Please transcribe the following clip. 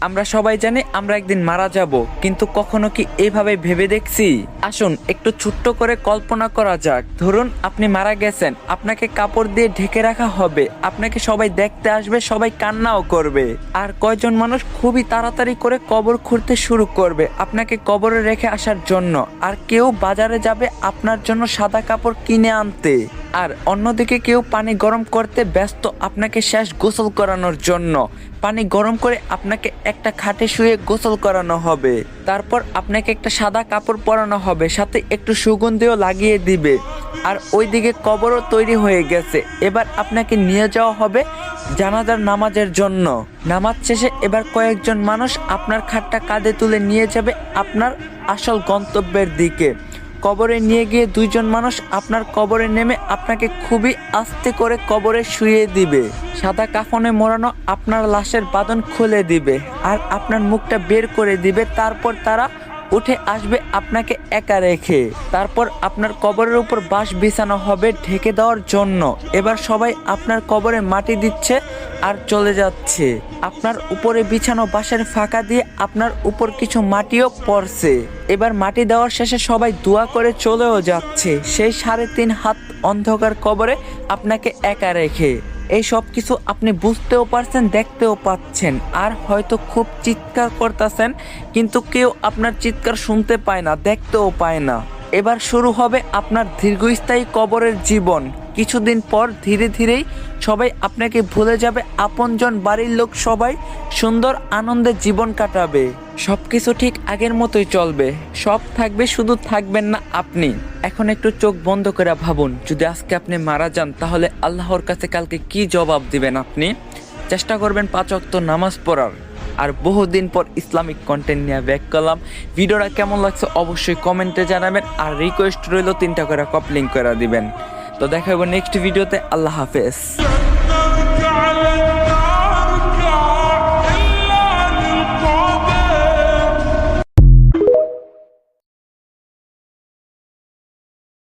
আমরা সবাই জানি আমরা একদিন মারা যাব, কিন্তু কখনো কি এইভাবে ভেবে দেখছি? আসুন একটু ছোট্ট করে কল্পনা করা যাক। ধরুন আপনি মারা গেছেন, আপনাকে কাপড় দিয়ে ঢেকে রাখা হবে, আপনাকে সবাই দেখতে আসবে, সবাই কান্নাও করবে। আর কয়জন মানুষ খুবই তাড়াতাড়ি করে কবর খুঁড়তে শুরু করবে আপনাকে কবরে রেখে আসার জন্য। আর কেউ বাজারে যাবে আপনার জন্য সাদা কাপড় কিনে আনতে। আর অন্যদিকে কেউ পানি গরম করতে ব্যস্ত আপনাকে শেষ গোসল করানোর জন্য। পানি গরম করে আপনাকে একটা খাটে শুয়ে গোসল করানো হবে। তারপর আপনাকে একটা সাদা কাপড় পরানো হবে, সাথে একটু সুগন্ধিও লাগিয়ে দিবে। আর ওইদিকে কবরও তৈরি হয়ে গেছে। এবার আপনাকে নিয়ে যাওয়া হবে জানাজার নামাজের জন্য। নামাজ শেষে এবার কয়েকজন মানুষ আপনার খাটটা কাঁধে তুলে নিয়ে যাবে আপনার আসল গন্তব্যের দিকে। কবরে নিয়ে গিয়ে দুইজন মানুষ আপনার কবরে নেমে আপনাকে খুবই আস্তে করে কবরে শুইয়ে দিবে। সাদা কাফনে মোড়ানো আপনার লাশের বাঁধন খুলে দিবে আর আপনার মুখটা বের করে দিবে। তারপর তারা উঠে আসবে আপনাকে একা রেখে। তারপর আপনার কবরের উপর বাঁশ বিছানো হবে ঢেকে দেওয়ার জন্য। এবার সবাই আপনার কবরে মাটি দিচ্ছে আর চলে যাচ্ছে। আপনার উপরে বিছানো বাঁশের ফাঁকা দিয়ে আপনার উপর কিছু মাটিও পড়ছে। এবার মাটি দেওয়ার শেষে সবাই দোয়া করে চলেও যাচ্ছে সেই 3.5 হাত অন্ধকার কবরে আপনাকে একা রেখে। এই সব কিছু আপনি বুঝতেও পারছেন, দেখতেও পাচ্ছেন, আর হয়তো খুব চিৎকার করতেছেন, কিন্তু কেউ আপনার চিৎকার শুনতে পায় না, দেখতেও পায় না। এবার শুরু হবে আপনার দীর্ঘস্থায়ী কবরের জীবন। কিছুদিন পর ধীরে ধীরেই সবাই আপনাকে ভুলে যাবে, আপনজন বাড়ির লোক সবাই সুন্দর আনন্দে জীবন কাটাবে। সবকিছু ঠিক আগের মতোই চলবে, সব থাকবে, শুধু থাকবেন না আপনি। এখন একটু চোখ বন্ধ করে ভাবুন, যদি আজকে আপনি মারা যান তাহলে আল্লাহর কাছে কালকে কি জবাব দিবেন আপনি? চেষ্টা করবেন 5 ওয়াক্ত নামাজ পড়ার। আর বহুদিন পর ইসলামিক কন্টেন্ট নিয়ে ব্যাক করলাম। ভিডিওটা কেমন লাগছে অবশ্যই কমেন্টে জানাবেন, আর রিকোয়েস্ট রইল 3টা করে কপলিং করে দিবেন। তো দেখা হবে নেক্সট ভিডিওতে। আল্লাহ হাফেজ।